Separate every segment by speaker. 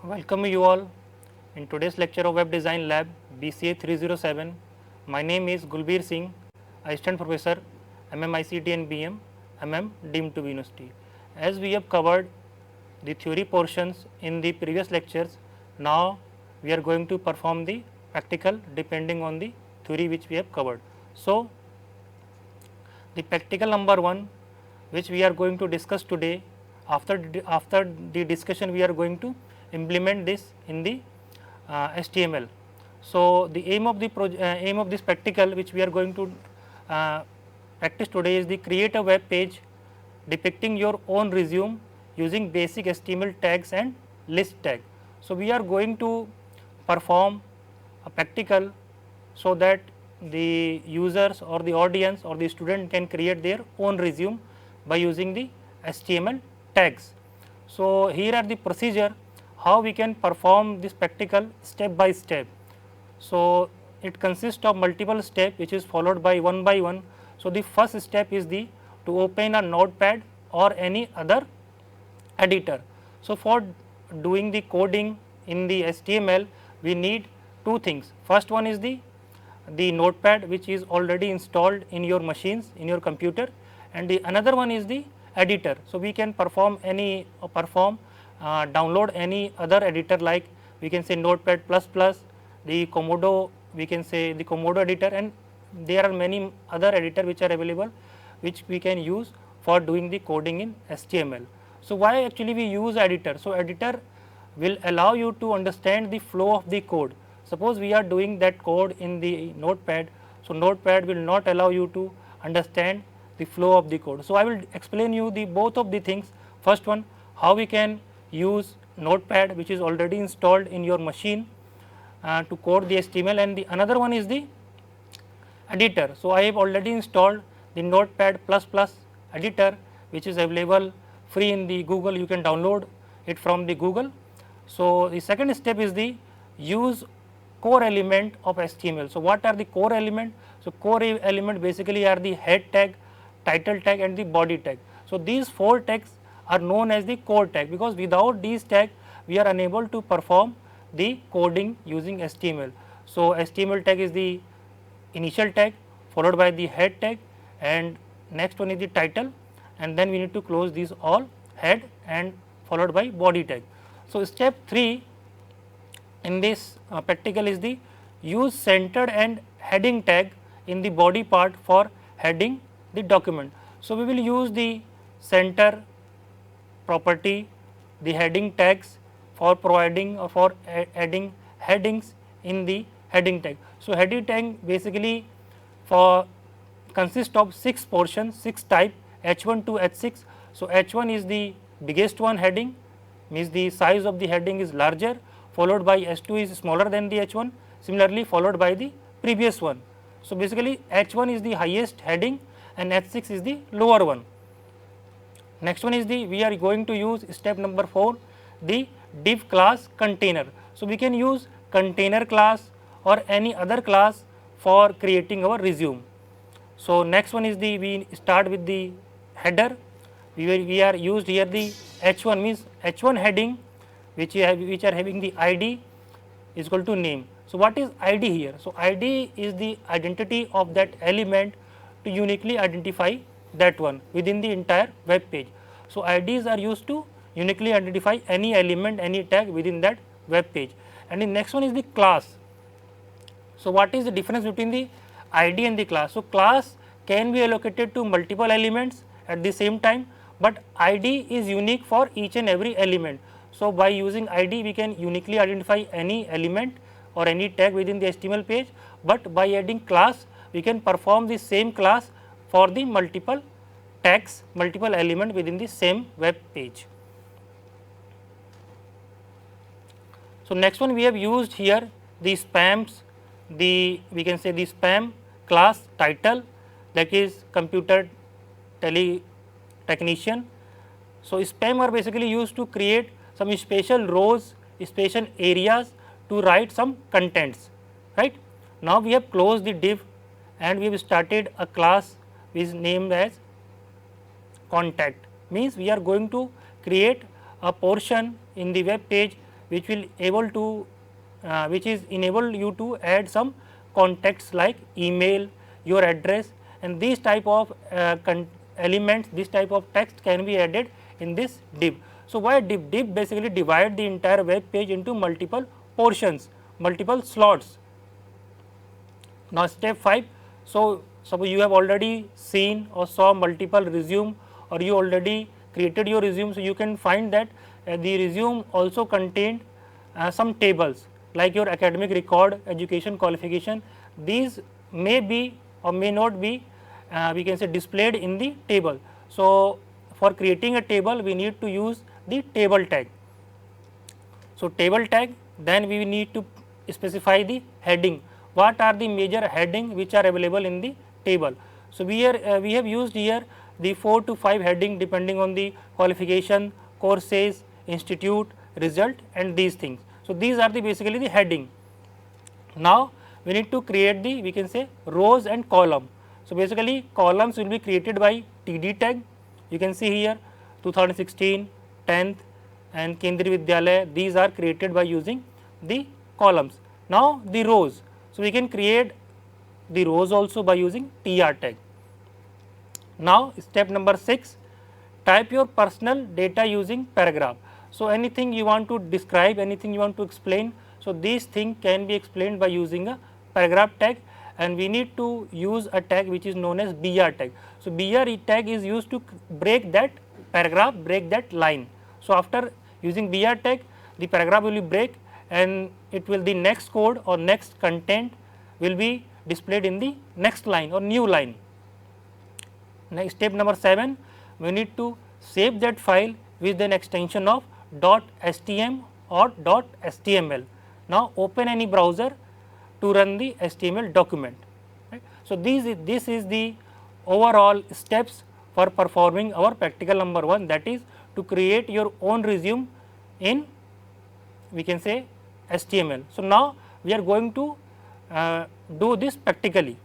Speaker 1: Welcome you all in today's lecture of Web Design Lab BCA 307. My name is Gulbir Singh, Assistant Professor MMICT and BM, deemed to be University. As we have covered the theory portions in the previous lectures, now we are going to perform the practical depending on the theory which we have covered. So, the practical number 1 which we are going to discuss today, after the discussion we are going to implement this in the HTML. So, the aim of the aim of this practical which we are going to practice today is the create a web page depicting your own resume using basic HTML tags and list tag. So, we are going to perform a practical so that the users or the audience or the student can create their own resume by using the HTML tags. So, here are the procedure how we can perform this practical step by step. So, it consists of multiple steps which is followed by one by one. So, the first step is the to open a notepad or any other editor. So, for doing the coding in the HTML we need two things. First one is the notepad which is already installed in your machines in your computer, and the another one is the editor. So, we can perform any download any other editor, like we can say Notepad++, the Komodo, we can say the Komodo editor, and there are many other editor which are available which we can use for doing the coding in HTML. So, why actually we use editor? So, editor will allow you to understand the flow of the code. Suppose we are doing that code in the notepad, so notepad will not allow you to understand the flow of the code. So, I will explain you the both of the things. First one, how we can use notepad which is already installed in your machine to code the HTML, and the another one is the editor. So, I have already installed the Notepad++ editor which is available free in the Google, you can download it from the Google. So, the second step is the use core element of HTML. So, what are the core element? So, core element basically are the head tag, title tag and the body tag. So, these 4 tags are known as the core tag, because without these tag we are unable to perform the coding using HTML. So, HTML tag is the initial tag followed by the head tag, and next one is the title, and then we need to close these all head and followed by body tag. So, step 3 in this practical is the use centered and heading tag in the body part for heading the document. So, we will use the center property, the heading tags for providing or for adding headings in the heading tag. So, heading tag basically for consist of 6 portions, 6 type H1 to H6. So, H1 is the biggest one heading, means the size of the heading is larger, followed by H2 is smaller than the H1, similarly followed by the previous one. So, basically H1 is the highest heading and H6 is the lower one. Next one is the we are going to use step number 4, the div class container. So, we can use container class or any other class for creating our resume. So, next one is the we start with the header. We are used here the H1 means H1 heading which are having the ID is equal to name. So, what is ID here? So, ID is the identity of that element to uniquely identify that one within the entire web page. So, IDs are used to uniquely identify any element, any tag within that web page. And the next one is the class. So, what is the difference between the ID and the class? So, class can be allocated to multiple elements at the same time, but ID is unique for each and every element. So, by using ID we can uniquely identify any element or any tag within the HTML page, but by adding class we can perform the same class for the multiple tags, multiple element within the same web page. So, next one we have used here the spams, the we can say the spam class title, that is computer technician. So, spam are basically used to create some special rows, special areas to write some contents, right. Now, we have closed the div and we have started a class which is named as contact, means we are going to create a portion in the web page which will able to which is enable you to add some contacts like email, your address, and these type of elements, this type of text can be added in this div. So, why div? Div basically divide the entire web page into multiple portions, multiple slots. Now, step 5. So, suppose you have already seen or saw multiple resume, or you already created your resume. So, you can find that the resume also contained some tables like your academic record, education qualification. These may be or may not be we can say displayed in the table. So, for creating a table we need to use the table tag. So, table tag, then we need to specify the heading. What are the major heading which are available in the table? So, we have used here the 4 to 5 heading depending on the qualification, courses, institute, result, and these things. So, these are the basically the heading. Now, we need to create the we can say rows and column. So, basically columns will be created by TD tag. You can see here 2016, 10th and Kendriya Vidyalaya, these are created by using the columns. Now, the rows. So, we can create the rows also by using TR tag. Now, step number 6, type your personal data using paragraph. So, anything you want to describe, anything you want to explain. So, these things can be explained by using a paragraph tag, and we need to use a tag which is known as BR tag. So, BR tag is used to break that paragraph, break that line. So, after using BR tag, the paragraph will be break, and it will the next code or next content will be displayed in the next line or new line. Next, step number 7, we need to save that file with an extension of .stm or .html. Now, open any browser to run the HTML document. Right. So, this is the overall steps for performing our practical number 1, that is to create your own resume in we can say HTML. So, now we are going to do this practically.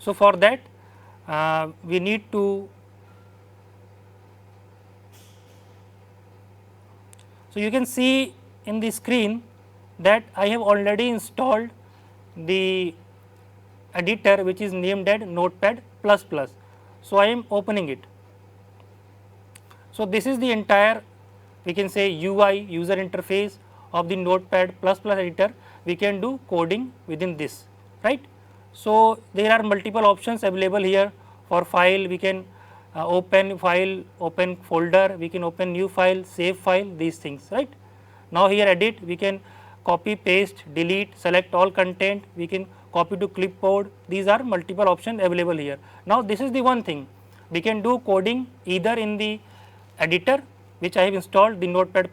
Speaker 1: So, for that we need to, so you can see in the screen that I have already installed the editor which is named as Notepad++. So, I am opening it. So, this is the entire we can say UI, user interface of the Notepad++ editor. We can do coding within this, right. So, there are multiple options available here. For file we can open file, open folder, we can open new file, save file, these things, right. Now, here edit, we can copy, paste, delete, select all content, we can copy to clipboard, these are multiple options available here. Now, this is the one thing, we can do coding either in the editor which I have installed the Notepad++,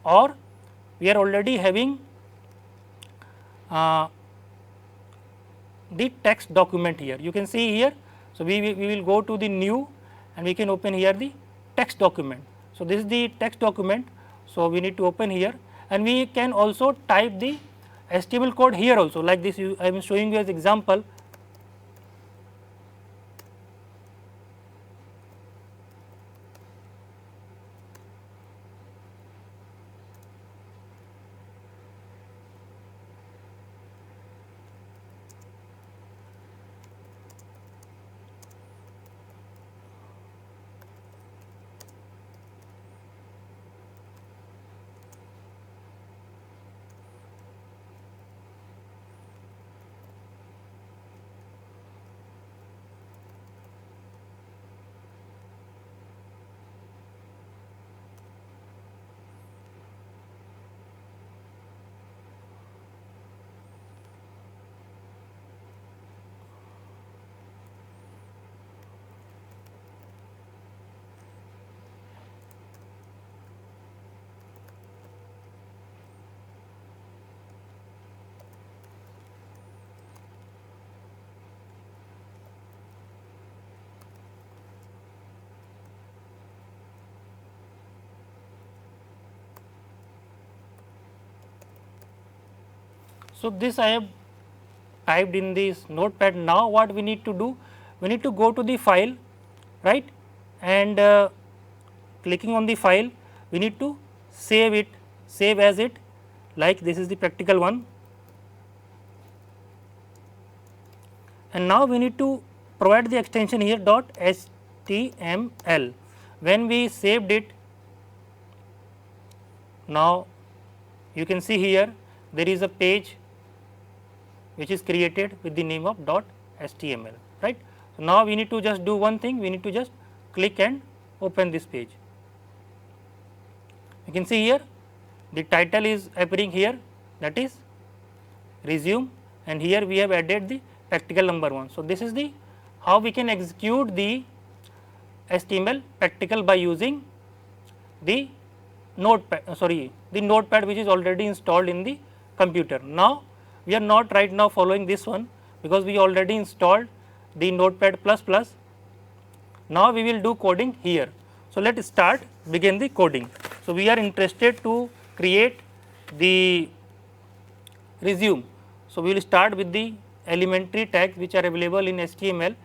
Speaker 1: or we are already having the text document here. You can see here. So, we will go to the new and we can open here the text document. So, this is the text document. So, we need to open here, and we can also type the HTML code here also, like this I am showing you as example. So, this I have typed in this notepad. Now, what we need to do? We need to go to the file, right, and clicking on the file, we need to save as it, like this is the practical one. And now we need to provide the extension here dot html. When we saved it, now you can see here there is a page which is created with the name of dot html, right. So, now we need to just do one thing, we need to just click and open this page. You can see here the title is appearing here, that is resume, and here we have added the practical number 1. So, this is the how we can execute the HTML practical by using the notepad, the notepad which is already installed in the computer. Now, we are not right now following this one because we already installed the notepad plus plus. Now, we will do coding here. So, let us begin the coding. So, we are interested to create the resume. So, we will start with the elementary tags which are available in HTML.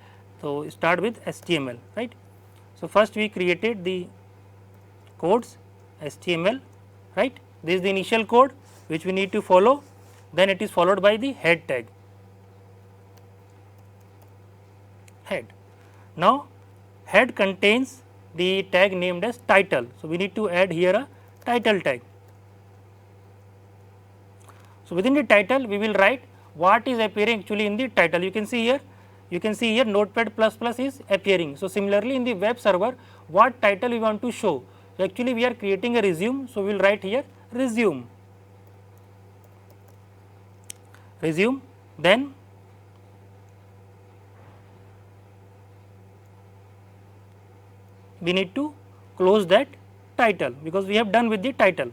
Speaker 1: So, start with HTML, right. So, first we created the codes HTML, right. This is the initial code which we need to follow, then it is followed by the head tag, head. Now, head contains the tag named as title. So, we need to add here a title tag. So, within the title we will write what is appearing actually in the title. You can see here notepad plus plus is appearing. So, similarly in the web server what title we want to show. So, actually we are creating a resume. So, we will write here resume, then we need to close that title because we have done with the title.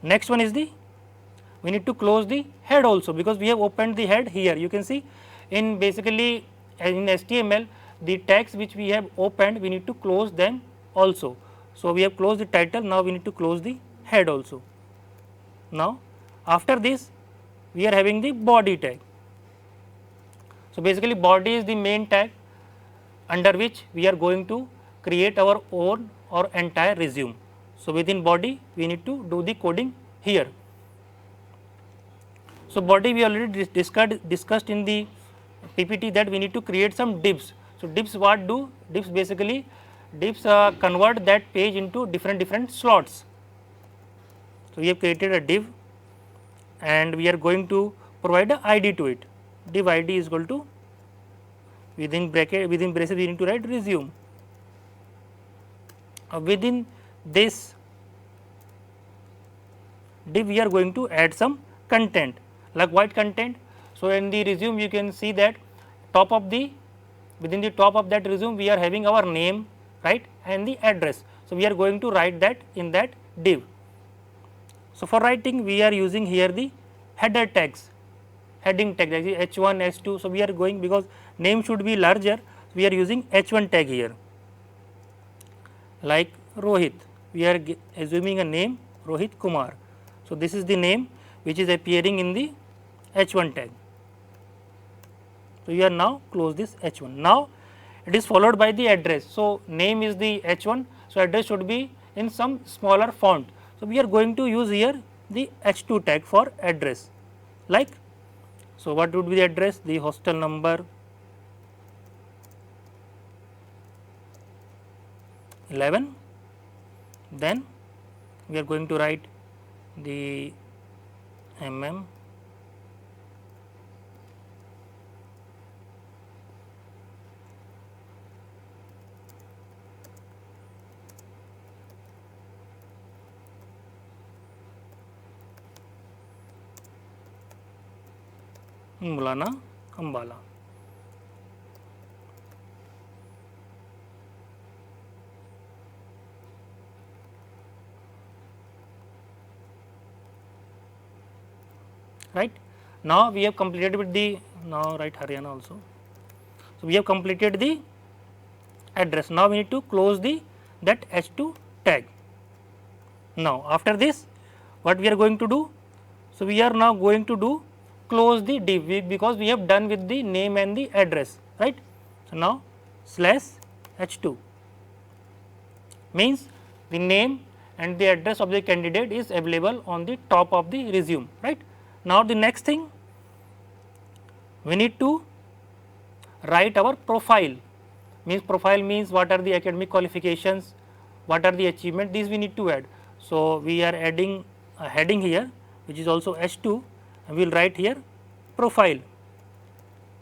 Speaker 1: Next one is we need to close the head also because we have opened the head here. You can see in basically in HTML the tags which we have opened we need to close them also. So, we have closed the title, now we need to close the head also. Now, after this we are having the body tag. So, basically body is the main tag under which we are going to create our own or entire resume. So, within body we need to do the coding here. So, body we already discussed in the PPT that we need to create some divs. So, divs what do? Divs basically convert that page into different slots. So, we have created a div and we are going to provide a ID to it. Div ID is equal to within braces we need to write resume. Within this div we are going to add some content like what content. So, in the resume you can see that within the top of that resume we are having our name, right, and the address. So, we are going to write that in that div. So, for writing we are using here the header tags, heading tag like H1, H2. So, we are going because name should be larger, we are using H1 tag here like Rohit, we are assuming a name Rohit Kumar. So, this is the name which is appearing in the H1 tag. So, you are now close this H1. Now, it is followed by the address. So, name is the H1. So, address should be in some smaller font. So, we are going to use here the H2 tag for address like. So, what would be the address? The hostel number 11, then we are going to write the Mulana Ambala. Right. Now, we have completed with the write Haryana also. So, we have completed the address. Now, we need to close that H2 tag. Now, after this what we are going to do? So, we are now going to close the div because we have done with the name and the address, right. So, now slash H2 means the name and the address of the candidate is available on the top of the resume, right. Now, the next thing we need to write our profile, means what are the academic qualifications, what are the achievement, these we need to add. So, we are adding a heading here which is also H2 and we will write here profile,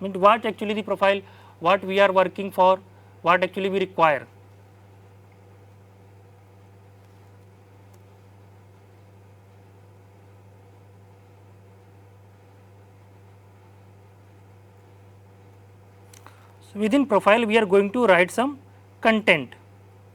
Speaker 1: means what actually the profile, what we are working for, what actually we require. So, within profile we are going to write some content,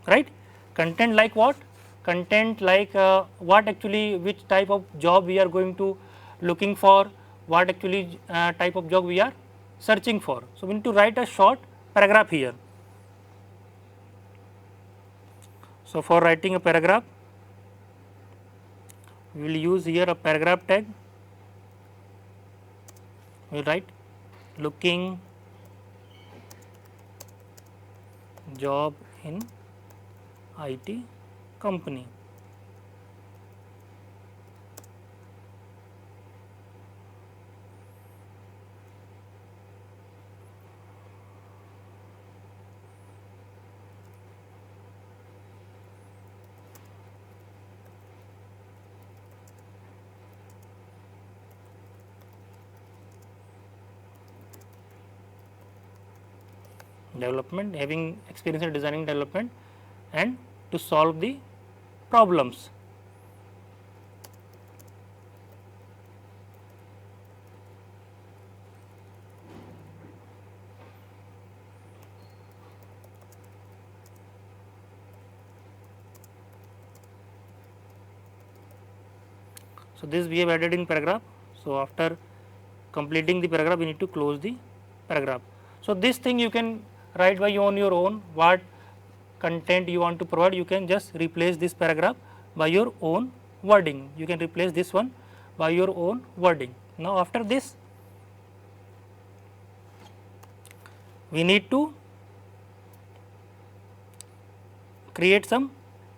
Speaker 1: right. Content like what? Content like what actually, which type of job we are going to looking for, what actually type of job we are searching for. So, we need to write a short paragraph here. So, for writing a paragraph we will use here a paragraph tag, we will write looking job in IT company. Development, having experience in designing development and to solve the problems. So, this we have added in paragraph. So, after completing the paragraph we need to close the paragraph. So, this thing you can write by on your own, what content you want to provide, you can just replace this paragraph by your own wording, you can replace this one by your own wording. Now, after this we need to create some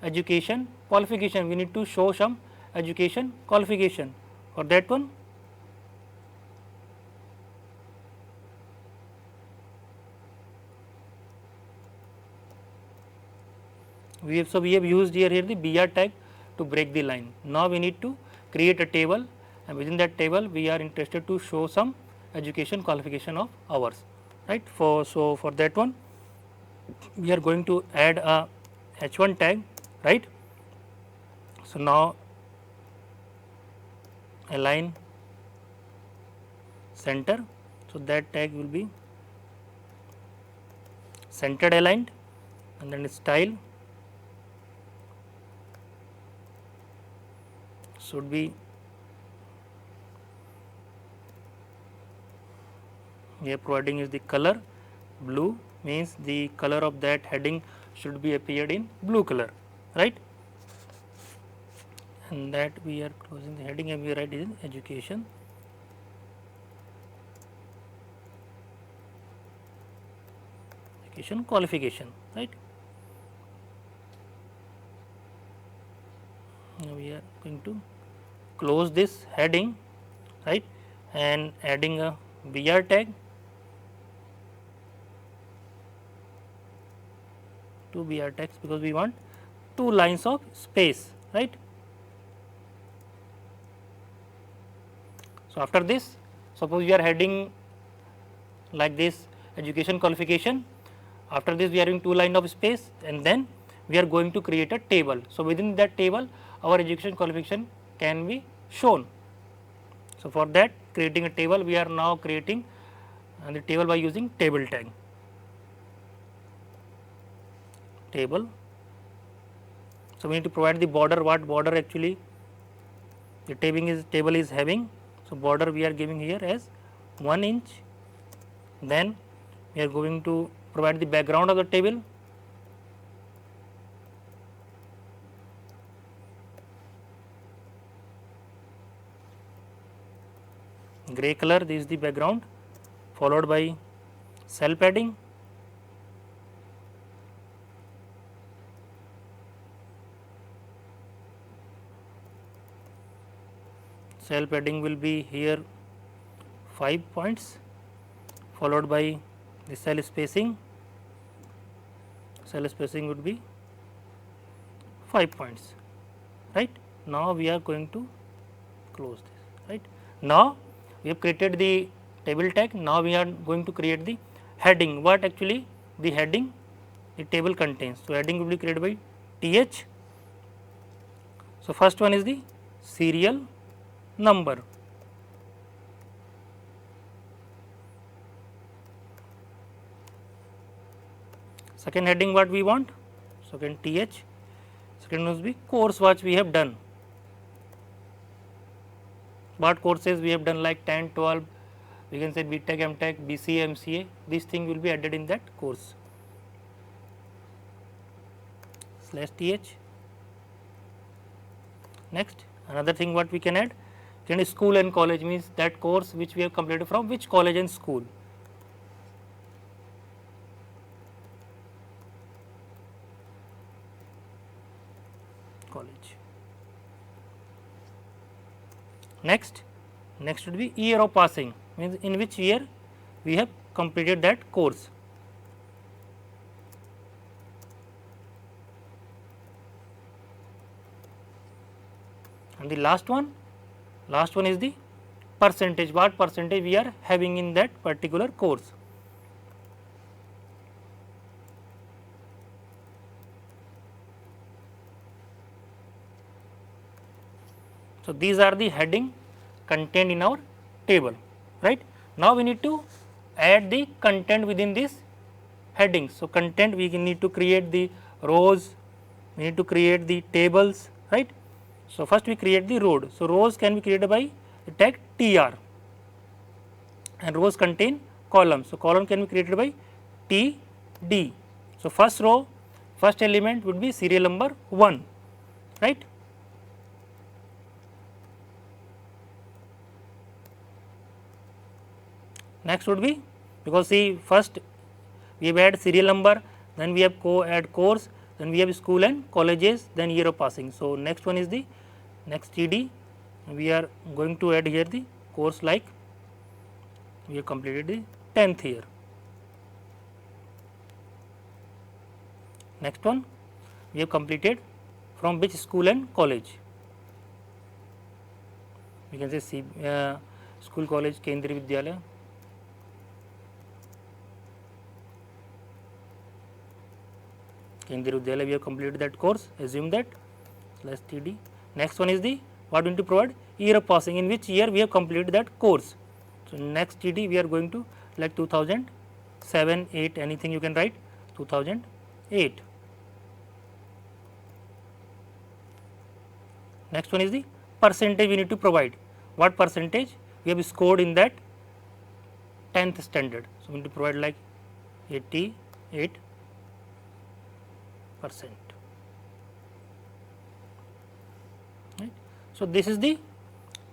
Speaker 1: education qualification, we need to show some education qualification. For that one we have used here the BR tag to break the line. Now, we need to create a table and within that table we are interested to show some education qualification of ours, right. So, for that one we are going to add a H1 tag, right. So, now align center, so that tag will be centered aligned and then style should be we are providing is the color blue, means the color of that heading should be appeared in blue color, right. And that we are closing the heading and we write is in education qualification, right. Now, we are going to close this heading, right, and adding a BR tag to BR tags because we want 2 lines of space, right. So, after this suppose we are heading like this education qualification, after this we are having 2 line of space and then we are going to create a table. So, within that table our education qualification can be shown. So, for that creating a table we are now creating the table by using table tag, table. So, we need to provide the border, what border actually the table is having. So, border we are giving here as 1 inch, then we are going to provide the background of the table, gray color, this is the background, followed by cell padding, cell padding will be here 5 points, followed by the cell spacing would be 5 points, right. Now we are going to close this, right. Now we have created the table tag. Now we are going to create the heading. What actually the heading the table contains? So heading will be created by th. So first one is the serial number. Second heading what we want? Second th. Second will be course what we have done. What courses we have done, like 10, 12, we can say BTech, MTech, BCA, MCA, this thing will be added in that course. /th. Next, another thing what we can add, can school and college, means that course which we have completed from which college and school. College. Next would be year of passing, means in which year we have completed that course. And the last one is the percentage, what percentage we are having in that particular course. So these are the heading contained in our table, right. Now we need to add the content within this headings. So content, we need to create the rows, we need to create the tables, right. So first we create the row. So rows can be created by the tag tr, and rows contain columns. So column can be created by td. So first row, first element would be serial number 1, right. Next would be, because see first we have add serial number, then we have add course, then we have school and colleges, then year of passing. So next one is the next td, we are going to add here the course, like we have completed the 10th year. Next one, we have completed from which school and college, we can say school, college, Kendriya Vidyalaya. Kendriya Vidyalaya, we have completed that course, assume that /td. Next one is the what we need to provide, year of passing, in which year we have completed that course. So next td, we are going to like 2007, 8, anything you can write, 2008. Next one is the percentage we need to provide. What percentage we have scored in that 10th standard. So we need to provide like 88%. Right. So this is the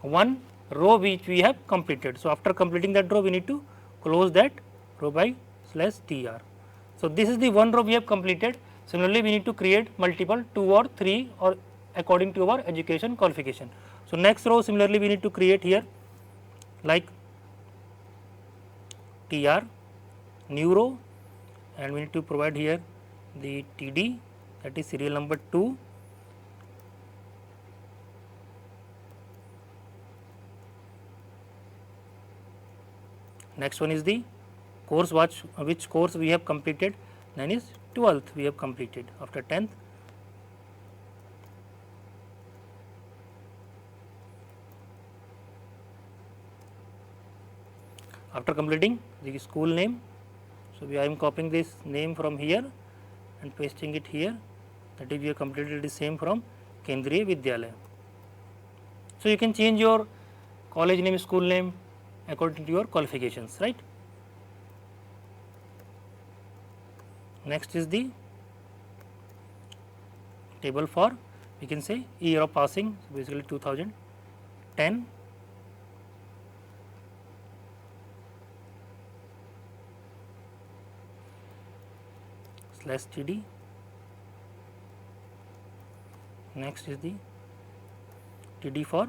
Speaker 1: one row which we have completed. So after completing that row, we need to close that row by /tr. So this is the one row we have completed. Similarly, we need to create multiple 2 or 3 or according to our education qualification. So next row, similarly we need to create here like tr, new row, and we need to provide here the td, that is serial number 2. Next one is the course, which course we have completed, then is 12th we have completed after 10th. After completing the school name, so I am copying this name from here and pasting it here, that is we have completed the same from Kendriya Vidyalaya. So you can change your college name, school name according to your qualifications, right. Next is the table for, we can say year of passing, so basically 2010. /td. Next is the td for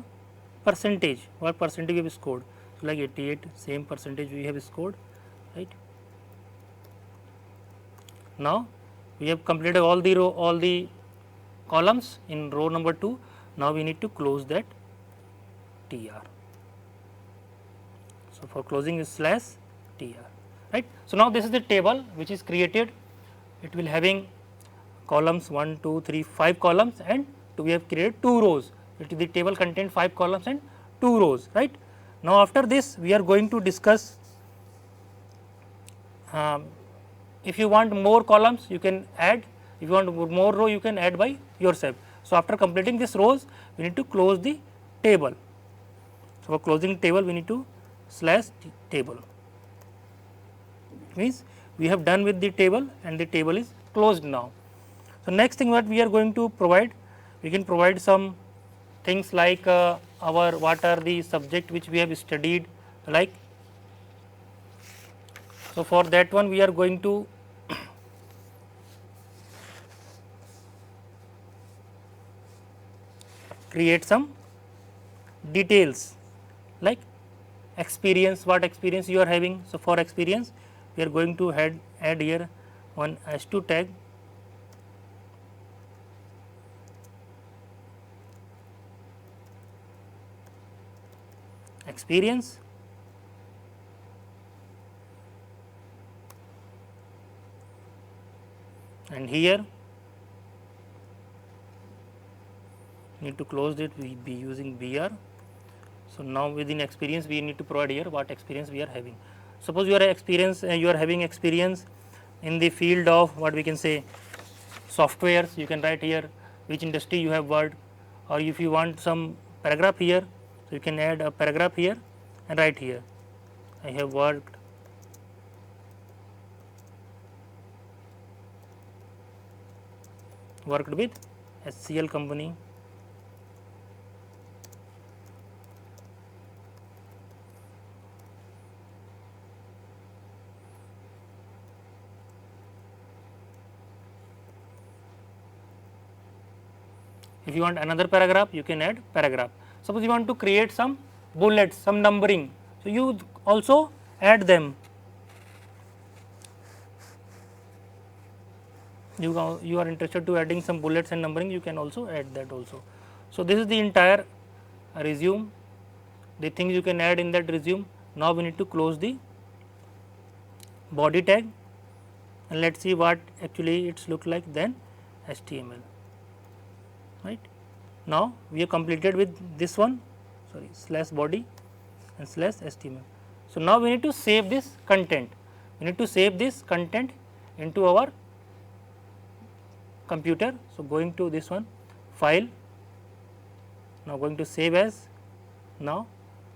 Speaker 1: percentage, what percentage we have scored. So, like 88, same percentage we have scored, right. Now, we have completed all the row, all the columns in row number 2. Now, we need to close that TR. So, for closing is slash TR, right. So, now this is the table which is created, it will having columns 1, 2, 3, 5 columns, and we have created 2 rows. The table contains 5 columns and 2 rows, right. Now, after this we are going to discuss, if you want more columns you can add, if you want more row you can add by yourself. So, after completing this rows we need to close the table. So, for closing table we need to slash table, means we have done with the table and the table is closed now. So, next thing what we are going to provide, we can provide some things like our what are the subject which we have studied, like. So, for that one we are going to create some details like experience, what experience you are having. So, for experience we are going to add here one H2 tag, experience, and here need to close it, we be using BR. So, now within experience we need to provide here what experience we are having. Suppose you are you are having experience in the field of what we can say softwares, you can write here which industry you have worked, or if you want some paragraph here, so you can add a paragraph here and write here I have worked with HCL company If you want another paragraph, you can add paragraph. Suppose you want to create some bullets, some numbering, so you also add them. You are interested to adding some bullets and numbering, you can also add that also. So, this is the entire resume, the things you can add in that resume. Now, we need to close the body tag and let us see what actually it's look like, then HTML. Right. Now, we have completed with this one, sorry, slash body and slash HTML. So, now we need to save this content, we need to save this content into our computer. So, going to this one file, now going to save as. Now,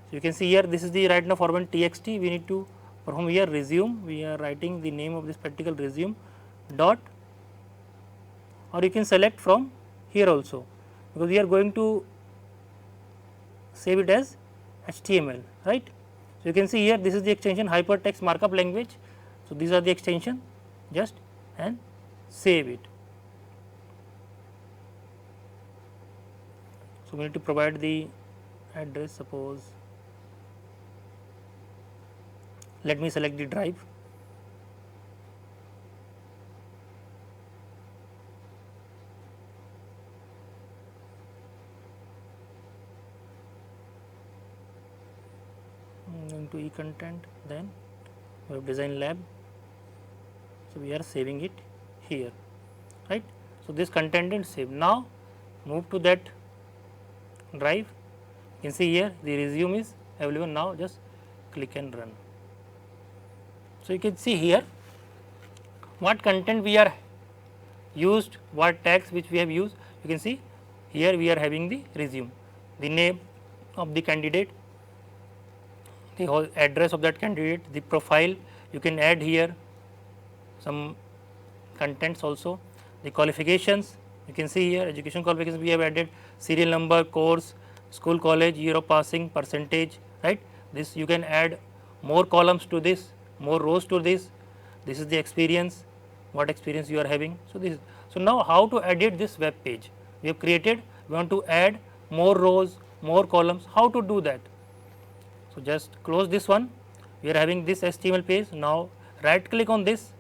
Speaker 1: so you can see here this is the right now format txt, we need to perform here resume, we are writing the name of this particular resume dot, or you can select from here also, because we are going to save it as HTML, right. So, you can see here this is the extension hypertext markup language. So, these are the extension, just and save it. So, we need to provide the address, suppose let me select the drive. Going to e-content, then web design lab. So, we are saving it here, right. So, this content is saved. Now, move to that drive, you can see here the resume is available. Now, just click and run. So, you can see here what content we are used, what tags which we have used. You can see here we are having the resume, the name of the candidate, the whole address of that candidate, the profile, you can add here some contents also, the qualifications, you can see here education qualifications we have added, serial number, course, school, college, year of passing, percentage, right. This you can add more columns to this, more rows to this. This is the experience, what experience you are having. So, so now how to edit this web page? We have created, we want to add more rows, more columns. How to do that? So, just close this one, we are having this HTML page. Now, right click on this,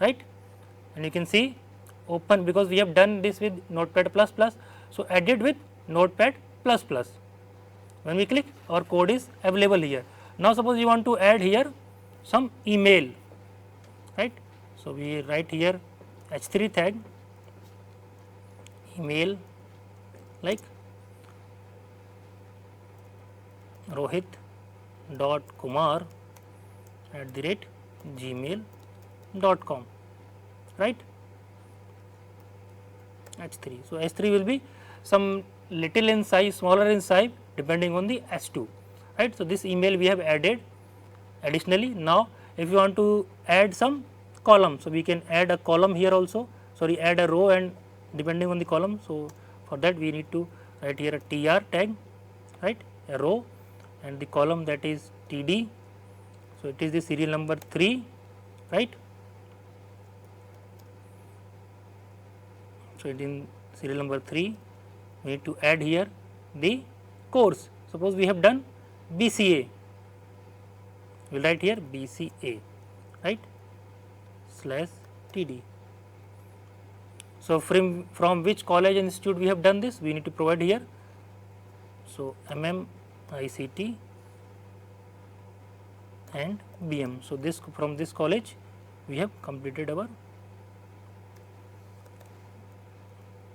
Speaker 1: right, and you can see open, because we have done this with Notepad++. So, edit with Notepad++. When we click, our code is available here. Now, suppose you want to add here some email, right. So, we write here H3 tag email like rohit.kumar@gmail.com, right, H3. So, H3 will be some little in size, smaller in size depending on the H2, right. So, this email we have added additionally. Now, if you want to add some column, so we can add a column here also, sorry, add a row and depending on the column. So, for that we need to write here a tr tag, right, a row, and the column that is td. So, it is the serial number 3, right. So, in serial number 3 we need to add here the course. Suppose we have done BCA, we will write here BCA, right, /td. So, from which college and institute we have done this, we need to provide here. So, MMICT and BM. So, this from this college we have completed our.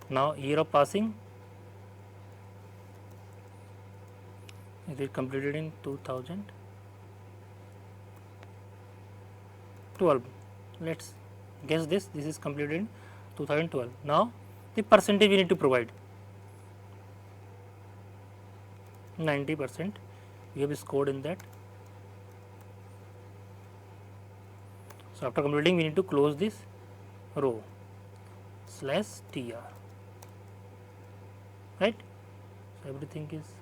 Speaker 1: Now, year of passing, it is completed in 2012. Let us guess this is completed in 2012. Now, the percentage we need to provide 90%, we have scored in that. So, after completing we need to close this row /tr, right. So, everything is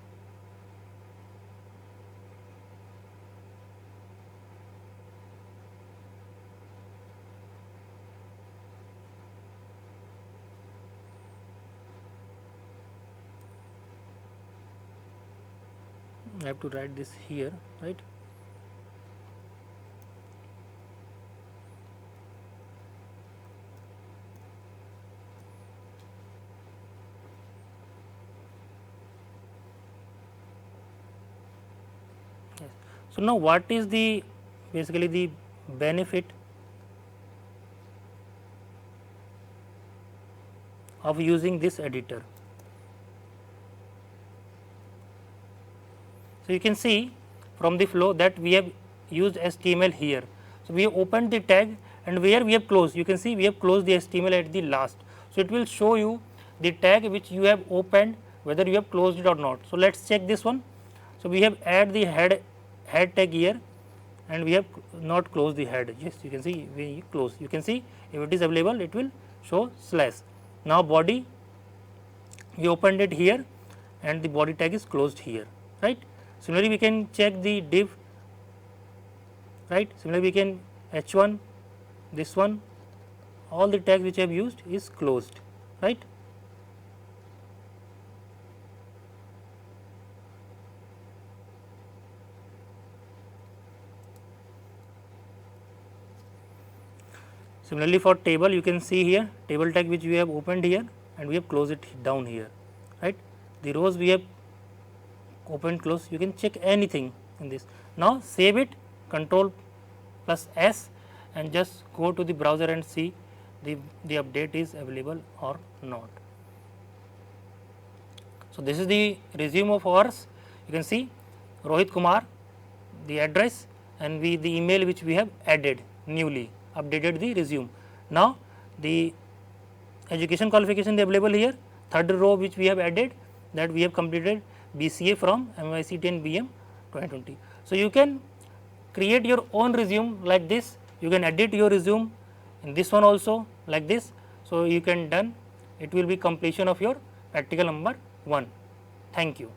Speaker 1: I have to write this here, right. Yes. So, now what is the basically the benefit of using this editor? So, you can see from the flow that we have used HTML here. So, we have opened the tag and where we have closed, you can see we have closed the HTML at the last. So, it will show you the tag which you have opened, whether you have closed it or not. So, let us check this one. So, we have add the head tag here and we have not closed the head. Yes, you can see we close, you can see if it is available it will show /. Now, body we opened it here and the body tag is closed here, right. Similarly, we can check the div, right. Similarly, we can h1, this one, all the tags which I have used is closed, right. Similarly, for table you can see here table tag which we have opened here and we have closed it down here, right. The rows we have open close, you can check anything in this. Now, save it, Ctrl+S and just go to the browser and see the update is available or not. So, this is the resume of ours. You can see Rohit Kumar, the address and the email which we have added newly, updated the resume. Now, the education qualification is available here, third row which we have added, that we have completed BCA from MICT and BM 2020. So, you can create your own resume like this, you can edit your resume in this one also like this. So, you can done, it will be completion of your practical number 1. Thank you.